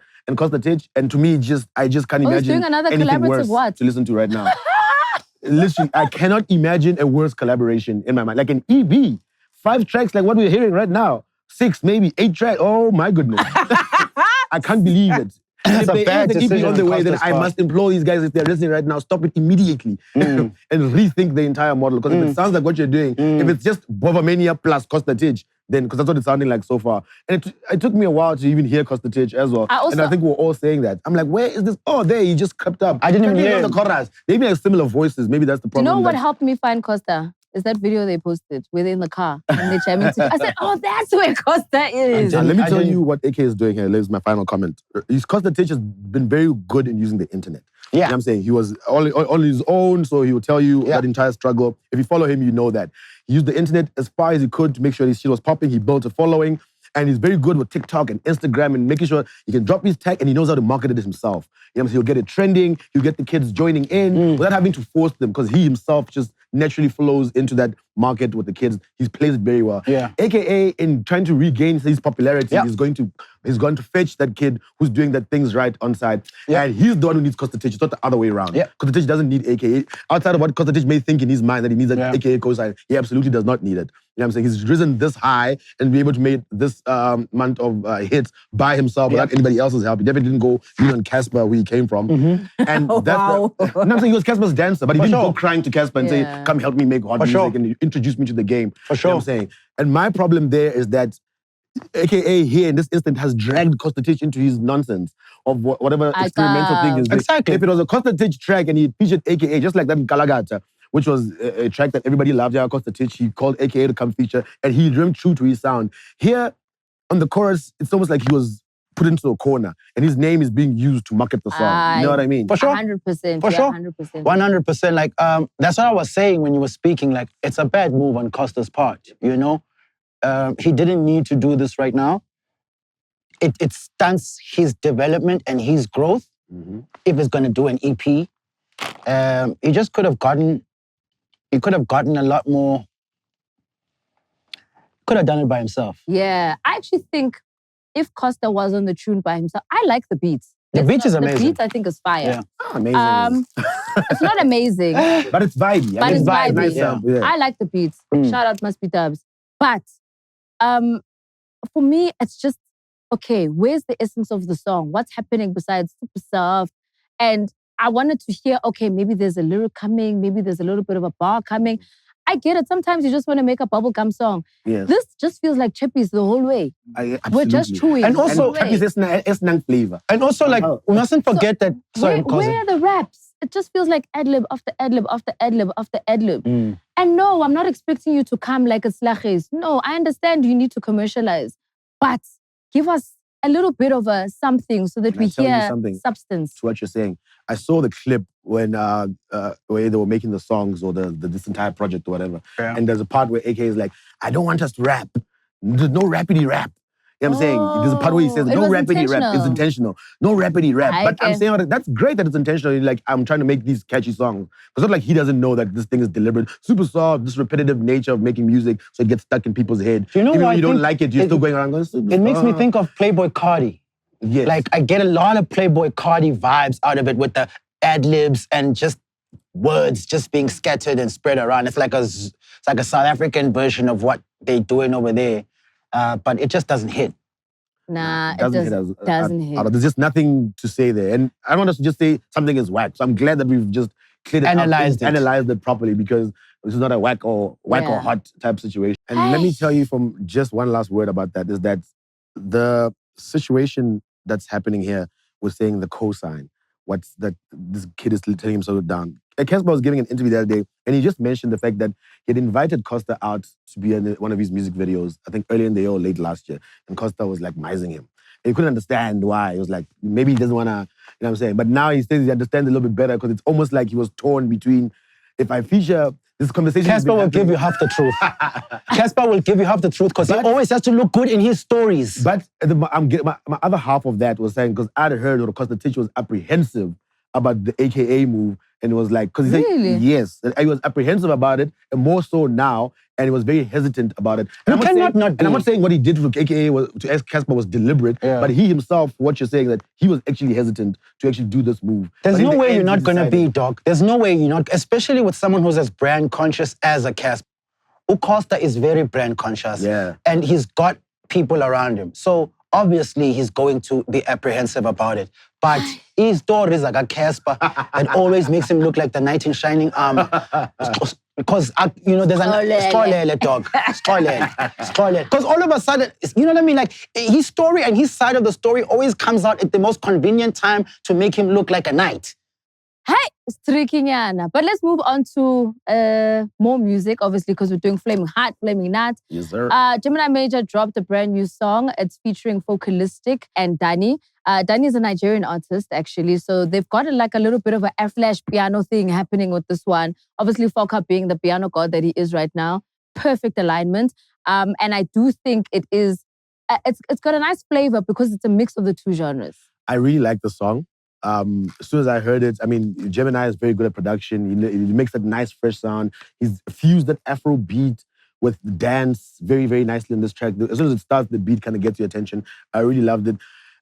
Titch. And to me, I just can't imagine doing another anything collaborative worse to listen to right now. Literally, I cannot imagine a worse collaboration in my mind. Like an EP. 5 tracks like what we're hearing right now. 6, maybe 8 tracks. Oh my goodness. I can't believe it. That's if a bad decision on the way, then I must implore these guys, if they're listening right now, stop it immediately and rethink the entire model. Because if it sounds like what you're doing, if it's just Bovamania plus Costa Titch, then, because that's what it's sounding like so far. And it took me a while to even hear Costa Titch as well. And I think we're all saying that. I'm like, where is this? Oh, there, he just crept up. I didn't even hear the chorus. They even have similar voices. Maybe that's the problem. You know what helped me find Costa? Is that video they posted where they're in the car and they're jamming together. I said, oh, that's where Costa is. Let me tell you what AK is doing here. This is my final comment. Costa Titch has been very good in using the internet. You know what I'm saying? He was on his own, so he would tell you that entire struggle. If you follow him, you know that. He used the internet as far as he could to make sure his shit was popping. He built a following. And he's very good with TikTok and Instagram and making sure he can drop his tag and he knows how to market it himself. You know what I'm saying? He'll get it trending. He'll get the kids joining in without having to force them because he himself just naturally flows into that market with the kids. He plays it very well. AKA, in trying to regain his popularity, he's going to fetch that kid who's doing that things right on side. And he's the one who needs Costa Titch. It's not the other way around. Costa Titch doesn't need AKA. Outside of what Costa Titch may think in his mind that he needs an AKA co-sign, he absolutely does not need it. You know what I'm saying? He's risen this high and be able to make this amount of hits by himself without anybody else's help. He definitely didn't go on Casper, where he came from. And that's I'm saying he was Casper's dancer, but he didn't go crying to Casper and say, come help me make hot music and introduce me to the game. You know what I'm saying? And my problem there is that AKA here in this instant has dragged Costa Titch into his nonsense of whatever experimental thing is doing. Exactly. If it was a Costa Titch track and he featured AKA, just like that in Kalagata, which was a track that everybody loved, Costa Titch, he called AKA to come feature, and he dreamed true to his sound. Here, on the chorus, it's almost like he was put into a corner, and his name is being used to market the song. You know what I mean? For sure. 100%. For sure. 100%. 100%. Like, that's what I was saying when you were speaking. Like, it's a bad move on Costa's part, you know? He didn't need to do this right now. It stunts his development and his growth if he's going to do an EP. He just could have gotten a lot more. Could have done it by himself. Yeah, I actually think if Costa was on the tune by himself, I like the beats. The beat is amazing. The beat, I think, is fire. Yeah. Oh, amazing. It's not amazing. But it's vibey. But it's vibey. Nice sound, yeah. I like the beats. Shout out Must Be Dubs. But for me, it's just, okay, where's the essence of the song? What's happening besides super soft? And I wanted to hear, okay, maybe there's a lyric coming, maybe there's a little bit of a bar coming. I get it. Sometimes you just want to make a bubblegum song. Yes. This just feels like chippies the whole way. We're just chewing. And also, chippies is nang flavor. And also, like, we mustn't forget that. Sorry, where are the raps? It just feels like ad-lib after ad-lib after ad-lib after ad-lib. And no, I'm not expecting you to come like a slachis. No, I understand you need to commercialize. But give us a little bit of a something so that we hear substance. To what you're saying. I saw the clip when where they were making the songs or this entire project or whatever. Yeah. And there's a part where AK is like, I don't want us to rap. There's no rappity rap. You know what I'm saying? There's a part where he says, no rapidy rap. It's intentional. No rapidy rap. But I'm saying, that's great that it's intentional. Like, I'm trying to make these catchy songs. It's not like he doesn't know that this thing is deliberate. Super soft, this repetitive nature of making music so it gets stuck in people's head. You know, even when you don't like it, you're still going around going, super It makes me think of Playboy Cardi. Yes. Like, I get a lot of Playboy Cardi vibes out of it with the ad-libs and just words just being scattered and spread around. It's like a South African version of what they're doing over there. But it just doesn't hit. Nah, it doesn't hit. There's just nothing to say there. And I don't want us to just say something is whack. So I'm glad that we've just cleared it analyzed it properly, because this is not a whack or hot type situation. And let me tell you from just one last word about that is that the situation that's happening here was saying the cosign. What's that this kid is telling himself down. Cosmo was giving an interview the other day, and he just mentioned the fact that he had invited Costa out to be in one of his music videos, I think earlier in the year or late last year, and Costa was like mising him. And he couldn't understand why. He was like, maybe he doesn't want to, you know what I'm saying? But now he says he understands a little bit better, because it's almost like he was torn between, if I feature this conversation... Casper will give you half the truth. Casper will give you half the truth, because he always has to look good in his stories. But my other half of that was saying, because I'd heard or Costa Teach was apprehensive about the AKA move, and it was like, because he said, yes, he was apprehensive about it, and more so now, and he was very hesitant about it. And I'm not saying what he did to AKA to Casper was deliberate, but he himself, what you're saying, that he was actually hesitant to actually do this move. There's no way you're not going to be, dog. There's no way you're not, especially with someone who's as brand conscious as a Casper. Costa is very brand conscious, and he's got people around him. So obviously, he's going to be apprehensive about it. But his story is like a Casper that always makes him look like the knight in shining armor. Because, you know, there's a Skolele, dog. Skolele. Because all of a sudden, you know what I mean? Like, his story and his side of the story always comes out at the most convenient time to make him look like a knight. Hey, it's tricky, Yana. But let's move on to more music, obviously, because we're doing Flamin Hot, Flamin Not. Yes, sir. Gemini Major dropped a brand new song. It's featuring Focalistic and Danny. Danny is a Nigerian artist, actually. So they've got a little bit of a flash piano thing happening with this one. Obviously, Foka being the piano god that he is right now. Perfect alignment. And I do think it is, it's got a nice flavor because it's a mix of the two genres. I really like the song. As soon as I heard it, I mean, Gemini is very good at production. He makes that nice, fresh sound. He's fused that Afro beat with the dance very, very nicely in this track. As soon as it starts, the beat kind of gets your attention. I really loved it.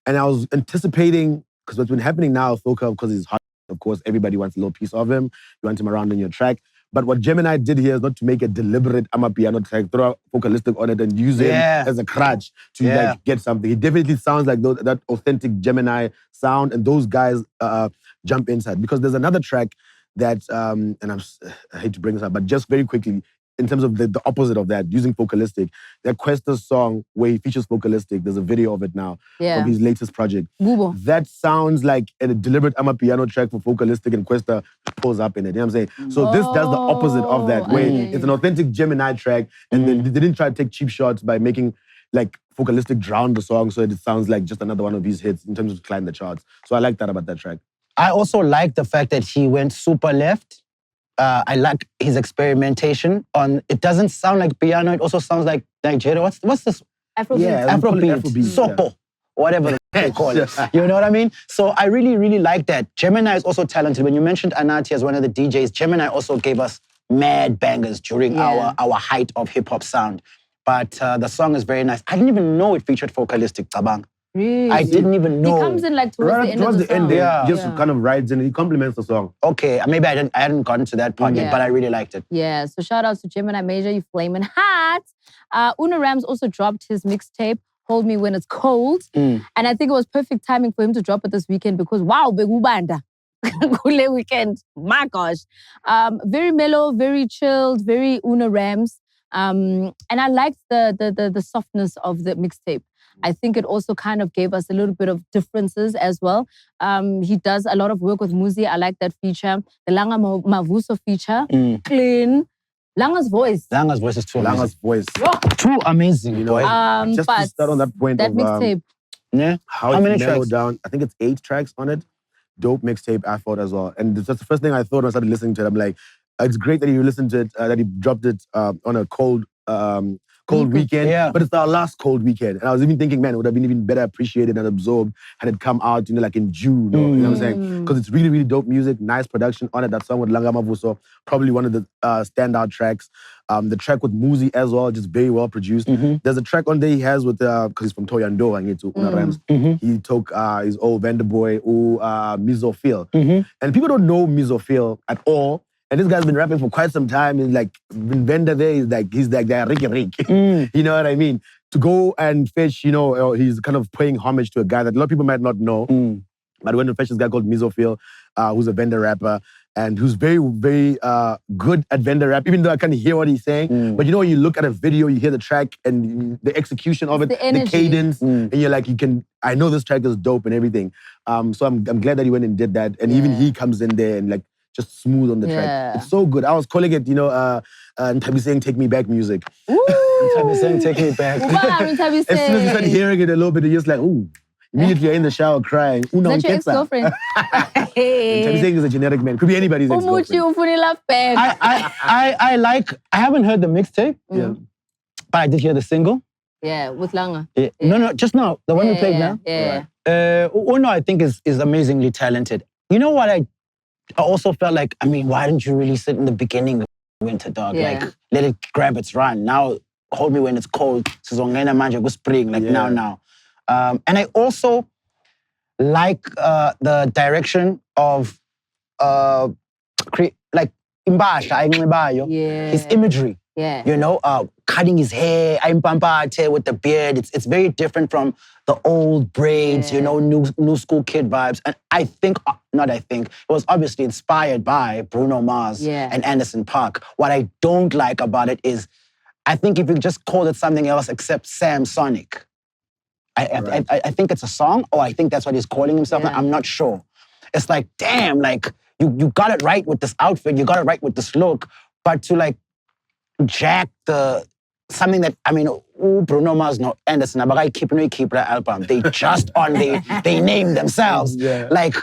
And I was anticipating, because what's been happening now, Foka, because he's hot, of course, everybody wants a little piece of him. You want him around in your track. But what Gemini did here is not to make a deliberate amapiano track, throw Focalistic on it and use it as a crutch to like get something. He definitely sounds like that authentic Gemini sound, and those guys jump inside. Because there's another track that, and I hate to bring this up, but just very quickly, in terms of the opposite of that, using Focalistic, that Questa's song where he features Focalistic, there's a video of it now from his latest project. Google. That sounds like a deliberate amapiano track for Focalistic, and Questa pulls up in it. You know what I'm saying? So this does the opposite of that, where it's an authentic Gemini track, and then they didn't try to take cheap shots by making like Focalistic drown the song, so it sounds like just another one of his hits in terms of climbing the charts. So I like that about that track. I also like the fact that he went super left. I like his experimentation on. It doesn't sound like piano. It also sounds like Nigeria. What's this? Afrobeat. Afrobeat. Sopo. Whatever they call it. You know what I mean? So I really, really like that. Gemini is also talented. When you mentioned Anati as one of the DJs, Gemini also gave us mad bangers during our height of hip-hop sound. But the song is very nice. I didn't even know it featured Focalistic, Tabang. Really? I didn't even know. He comes in like towards the end of the song. Just kind of rides in. He compliments the song. Okay, maybe I hadn't gotten to that part yet, but I really liked it. Yeah, so shout out to Gemini Major, you flaming hot. Una Rams also dropped his mixtape, Hold Me When It's Cold. And I think it was perfect timing for him to drop it this weekend because wow, Begubanda. Kule weekend. My gosh. Very mellow, very chilled, very Una Rams. And I liked the softness of the mixtape. I think it also kind of gave us a little bit of differences as well. He does a lot of work with Muzi. I like that feature. The Langa Mavuso feature. Clean. Langa's voice. Langa's voice is too amazing. Langa's voice. Too amazing, You know, just to start on that point that of mixtape. how it's mellowed down. I think it's 8 tracks on it. Dope mixtape, I thought as well. And that's the first thing I thought when I started listening to it. I'm like, it's great that you listened to it, that he dropped it on a cold weekend. Yeah. But it's our last cold weekend. And I was even thinking, man, it would have been even better appreciated and absorbed had it come out, like in June. You know what I'm saying? Because it's really, really dope music, nice production on it. That song with Langa Mavuso, probably one of the standout tracks. The track with Muzi as well, just very well produced. There's a track on there he has with, because he's from Toyando, and he to Una Rams. He took his old vendor boy, Mizophil. And people don't know Mizophil at all. And this guy's been rapping for quite some time. He's like, been vendor there, he's like that Ricky Rick. You know what I mean? To go and fetch, he's kind of paying homage to a guy that a lot of people might not know. But when to fetch this guy called Mizophil, who's a vendor rapper, and who's very, very good at vendor rap, even though I can't hear what he's saying. But when you look at a video, you hear the track and the execution of it, the cadence, and you're like, I know this track is dope and everything. So I'm glad that he went and did that. And even he comes in there and like, just smooth on the track. It's so good. I was calling it, Ntabi saying "Take Me Back" music. Ntabi saying "Take Me Back." As soon as you start hearing it a little bit, you're just like, ooh. Immediately you're in the shower crying. Is that your ex-girlfriend? Ntabi saying is a generic man. Could be anybody's ex-girlfriend. I haven't heard the mixtape, but I did hear the single. Yeah, with Langa. Yeah. No, just now. The one we played now. Yeah. Uno, I think, is amazingly talented. You know what I also felt like, why didn't you release it in the beginning of winter, dog? Yeah. Like, let it grab its run. Now, hold me when it's cold. Sizongena manje go spring, like now. And I also like the direction of, like, his imagery. Yeah. Cutting his hair, with the beard. It's very different from the old braids, new school kid vibes. And it was obviously inspired by Bruno Mars and Anderson .Paak. What I don't like about it is, I think if you just called it something else except Sam Sonic, I think it's a song, or I think that's what he's calling himself. Yeah. I'm not sure. It's like, damn, like, you got it right with this outfit, you got it right with this look, but to like, jack something that, Bruno Mars, no, Anderson, but keep the album. They just they named themselves. Yeah. Like,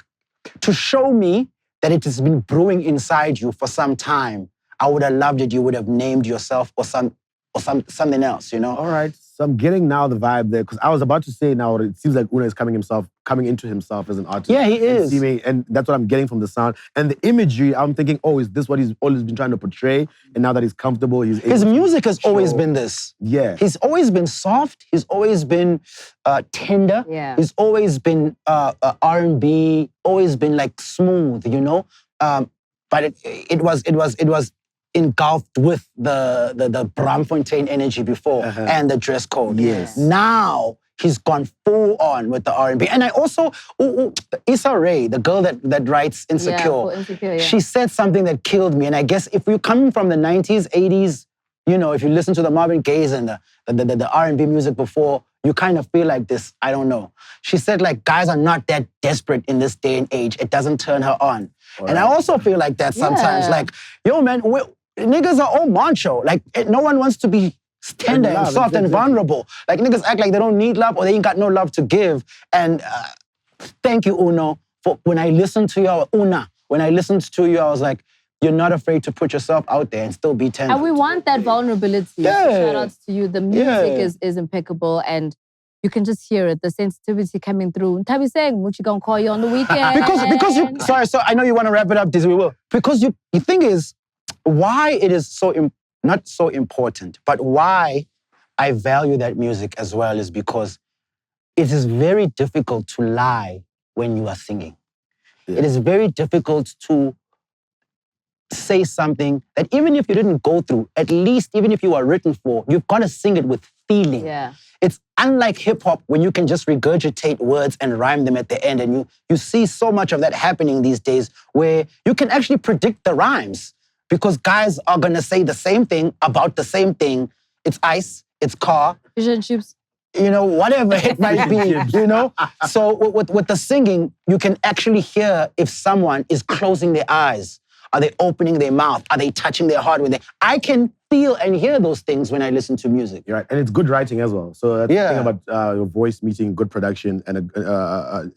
to show me that it has been brewing inside you for some time, I would have loved it. You would have named yourself or something else, All right. So I'm getting now the vibe there, because I was about to say now, it seems like Una is coming into himself as an artist. Yeah, he is. And that's what I'm getting from the sound. And the imagery, I'm thinking, is this what he's always been trying to portray? And now that he's comfortable, his music has always been this. Yeah. He's always been soft. He's always been tender. Yeah. He's always been R&B, always been like smooth, But it was engulfed with the Bramfontein energy before and the dress code. Yes. Now he's gone full on with the R&B. And I also, Issa Rae, the girl that writes Insecure, she said something that killed me. And I guess if you're coming from the 90s, 80s, if you listen to the Marvin Gaye's and the R&B music before, you kind of feel like this, I don't know. She said, like, guys are not that desperate in this day and age. It doesn't turn her on. Right. And I also feel like that sometimes. Yeah. Like, yo, man, niggas are all macho. Like, no one wants to be tender and soft and vulnerable. Like, niggas act like they don't need love or they ain't got no love to give. And thank you, Uno, for when I listened to you, I was like, you're not afraid to put yourself out there and still be tender. And we want that vulnerability. Yeah. So shout outs to you. The music is impeccable, and you can just hear it, the sensitivity coming through. Tabi saying, Muchi gonna call you on the weekend. because you, sorry, so I know you want to wrap it up, Dizzy, we will. Because the thing is, why it is not so important, but why I value that music as well is because it is very difficult to lie when you are singing. Yeah. It is very difficult to say something that even if you didn't go through, at least even if you are written for, you've got to sing it with feeling. Yeah. It's unlike hip hop when you can just regurgitate words and rhyme them at the end. And you see so much of that happening these days where you can actually predict the rhymes because guys are going to say the same thing about the same thing. It's ice, it's car. Fish and chips. You know, whatever it might be, you know? So with the singing, you can actually hear if someone is closing their eyes. Are they opening their mouth? Are they touching their heart with it? I can feel and hear those things when I listen to music. You're right. And it's good writing as well. So that's the thing about your voice meeting good production and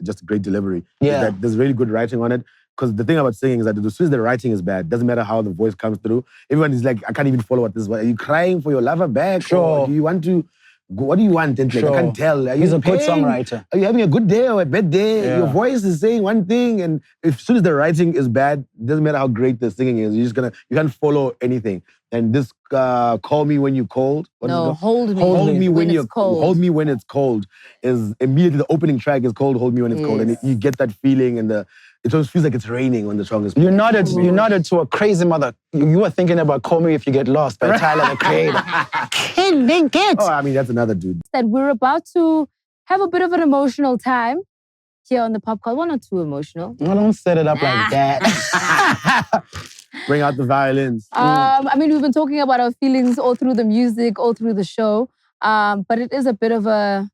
just a great delivery. Yeah. That there's really good writing on it. Because the thing about singing is that as soon as the writing is bad, doesn't matter how the voice comes through. Everyone is like, I can't even follow what this is. Are you crying for your lover back? Sure. Or do you want to... What do you want? And like, I can't tell. He's a good songwriter. Are you having a good day or a bad day? Yeah. Your voice is saying one thing, and as soon as the writing is bad, it doesn't matter how great the singing is. You can't follow anything. And this "Call Me When You're Cold." Hold Me. Hold me when you're cold. Hold Me When It's Cold is immediately the opening track is called "Hold Me When It's Cold," and you get that feeling, and it always feels like it's raining when the song is. You nodded to a crazy mother. You were thinking about "Call Me If You Get Lost" by Tyler the Creator. Killing it. Oh, I mean that's another dude. And we're about to have a bit of an emotional time here on the PopCast. One or two emotional. No, don't set it up like that. Bring out the violins. I mean, we've been talking about our feelings all through the music, all through the show. But it is a bit of a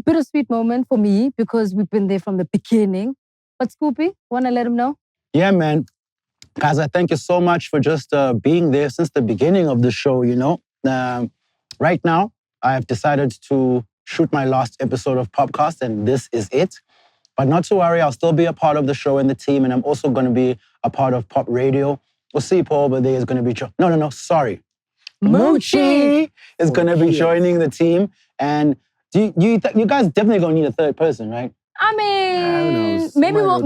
bittersweet moment for me because we've been there from the beginning. But Scoopy, want to let him know? Yeah, man. Guys, I thank you so much for just being there since the beginning of the show, you know. Right now, I have decided to shoot my last episode of PopCast, and this is it. But not to worry, I'll still be a part of the show and the team, and I'm also going to be a part of Pop Radio. We'll see Paul over there is going to be... sorry. Moochie is going to be joining the team. And you guys definitely going to need a third person, right? I mean, maybe we'll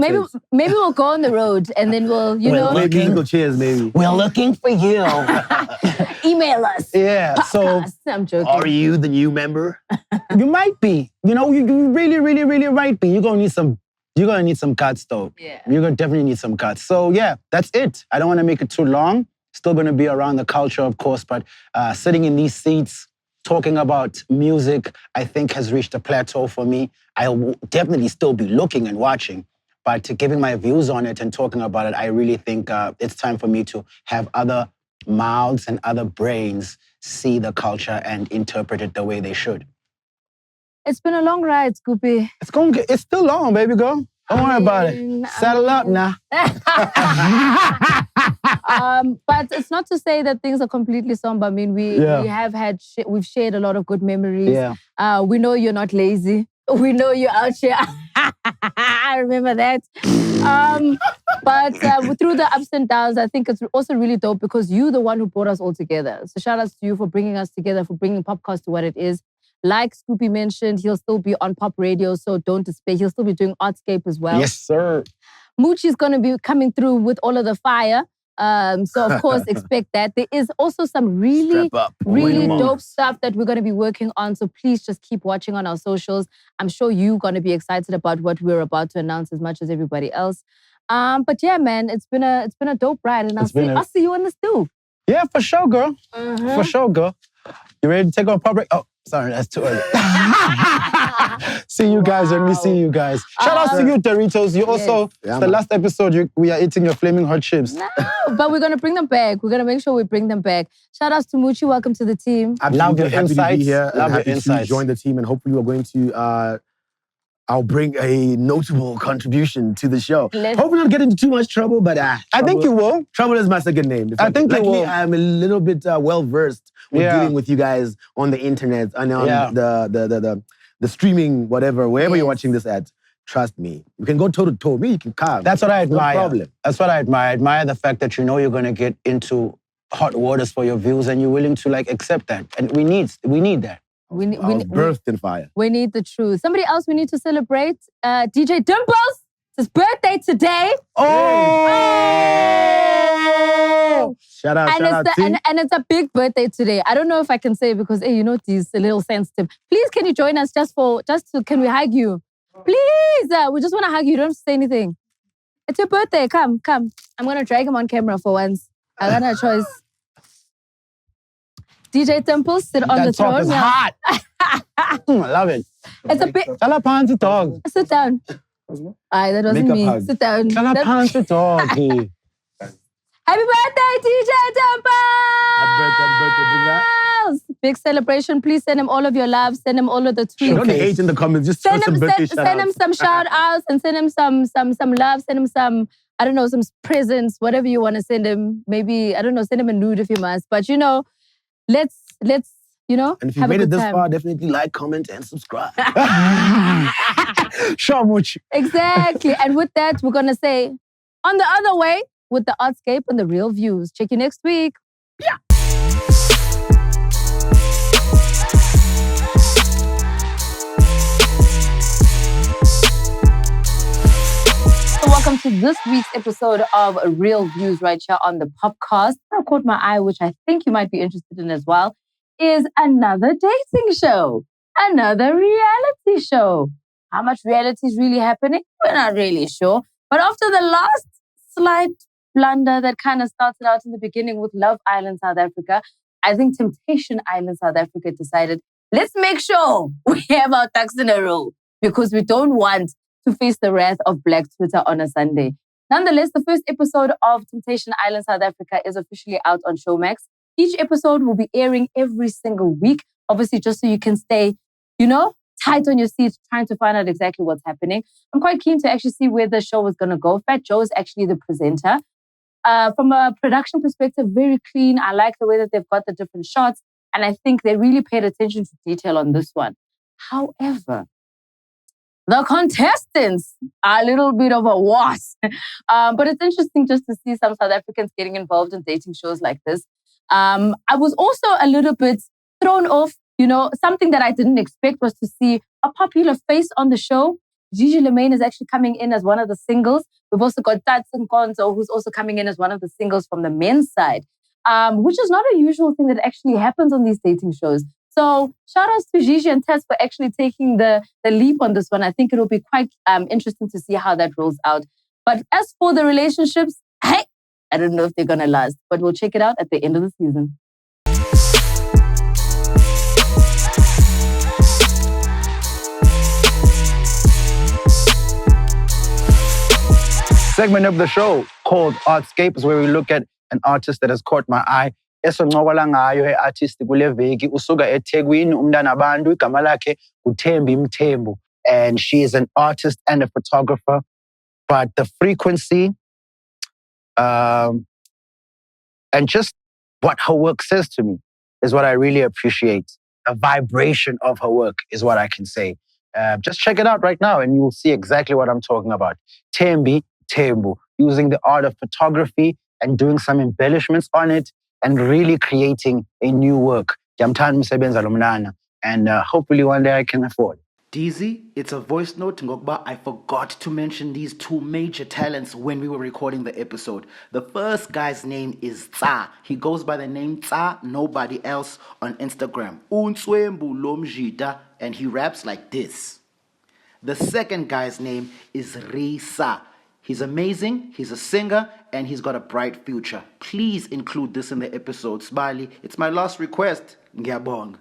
go on the road and then we'll, maybe musical chairs, maybe. We're looking for you. Email us. Yeah. PopCast. So I'm joking. Are you the new member? You might be. You know, you really, really, really might be. You're gonna need some guts, though. Yeah. You're gonna definitely need some guts. So yeah, that's it. I don't want to make it too long. Still gonna be around the culture, of course, but sitting in these seats, talking about music, I think has reached a plateau for me. I will definitely still be looking and watching, but giving my views on it and talking about it, I really think it's time for me to have other mouths and other brains see the culture and interpret it the way they should. It's been a long ride, Scoopy. It's still long, baby girl. Don't worry about it. Saddle up now. But it's not to say that things are completely somber. I mean, we've shared a lot of good memories. Yeah. We know you're not lazy. We know you're out here. I remember that. But through the ups and downs, I think it's also really dope because you're the one who brought us all together. So shout out to you for bringing us together, for bringing PopCast to what it is. Like Scoopy mentioned, he'll still be on Pop Radio, so don't despair. He'll still be doing Artscape as well. Yes, sir. Moochie's going to be coming through with all of the fire. So, of course, expect that. There is also some really dope stuff that we're going to be working on. So please just keep watching on our socials. I'm sure you're going to be excited about what we're about to announce as much as everybody else. But yeah, man, it's been a dope ride. And I'll see you in the stew. Yeah, for sure, girl. For sure, girl. You ready to take on Pop Radio? Oh, sorry, that's too early. See you guys when we see you guys. Shout out to you, Doritos. You also, the last episode, we are eating your Flamin Hot chips. No, but we're going to bring them back. We're going to make sure we bring them back. Shout out to Moochie. Welcome to the team. Love your insights. To be here. Love your happy insights. To join the team, and hopefully we're going to... I'll bring a notable contribution to the show. Hopefully not get into too much trouble, but I think you will. Trouble is my second name. I think you will. I'm a little bit well-versed with dealing with you guys on the internet and on the streaming, whatever, wherever you're watching this at. Trust me. You can go toe-to-toe. Me, you can carve. That's what I admire. No problem. That's what I admire. I admire the fact that you know you're going to get into hot waters for your views and you're willing to accept that. And we need that. We birthed in fire. We need the truth. Somebody else we need to celebrate. DJ Dimples. It's his birthday today. Oh! Shout out, and it's a big birthday today. I don't know if I can say because he's a little sensitive. Please, can you join us can we hug you? Please, we just want to hug you. You don't have to say anything. It's your birthday. Come. I'm going to drag him on camera for once. I got no choice. DJ Temple, sit on the That talk throne. is hot. I love it. It's a bit. Tell panty dog. Sit down. Aye, that wasn't Makeup me. hug. Sit down. Tell panty dog. Happy birthday, DJ Temple! Happy birthday. Big celebration. Please send him all of your love. Send him all of the tweets. Don't hate in the comments. Just throw some birthday shout Send him some shout outs and send him some love. Send him some, I don't know, some presents, whatever you want to send him. Maybe, I don't know, send him a nude if you must. But you know, let's you know, And if you have a made it good this time. far, definitely like, comment, and subscribe. Show much. Exactly. And with that, we're gonna say on the other way with the Artscape and the real views. Check you next week. Yeah. So welcome to this week's episode of Real Views right here on the POPcast. What caught my eye, which I think you might be interested in as well, is another dating show, another reality show. How much reality is really happening? We're not really sure. But after the last slight blunder that kind of started out in the beginning with Love Island South Africa, I think Temptation Island South Africa decided, let's make sure we have our ducks in a row because we don't want to face the wrath of Black Twitter on a Sunday. Nonetheless, the first episode of Temptation Island South Africa is officially out on Showmax. Each episode will be airing every single week, obviously just so you can stay, you know, tight on your seats, trying to find out exactly what's happening. I'm quite keen to actually see where the show is going to go. Fat Joe is actually the presenter. From a production perspective, very clean. I like the way that they've got the different shots. And I think they really paid attention to detail on this one. However, the contestants are a little bit of a wasp. But it's interesting just to see some South Africans getting involved in dating shows like this. I was also a little bit thrown off. You know, something that I didn't expect was to see a popular face on the show. Gigi Lemaine is actually coming in as one of the singles. We've also got Tatson Konzo, who's also coming in as one of the singles from the men's side, which is not a usual thing that actually happens on these dating shows. So shout outs to Gigi and Tess for actually taking the leap on this one. I think it'll be quite interesting to see how that rolls out. But as for the relationships, hey, I don't know if they're going to last, but we'll check it out at the end of the season. Segment of the show called Artscape is where we look at an artist that has caught my eye. Esoncokola ngayo artist kule veki usuka eThekwini umntana abantu igama lakhe uThembi Mthembu, and she is an artist and a photographer, but the frequency and just what her work says to me is what I really appreciate. The vibration of her work is what I can say. Just check it out right now and you will see exactly what I'm talking about. Thembi Mthembu, using the art of photography and doing some embellishments on it and really creating a new work. And hopefully one day I can afford. DZ, it's a voice note. Ngokba, I forgot to mention these two major talents when we were recording the episode. The first guy's name is Tsa. He goes by the name Tsa, nobody else, on Instagram. Unswembu lomjita, and he raps like this. The second guy's name is Risa. He's amazing, he's a singer, and he's got a bright future. Please include this in the episode. Smiley, it's my last request. Ngiyabonga.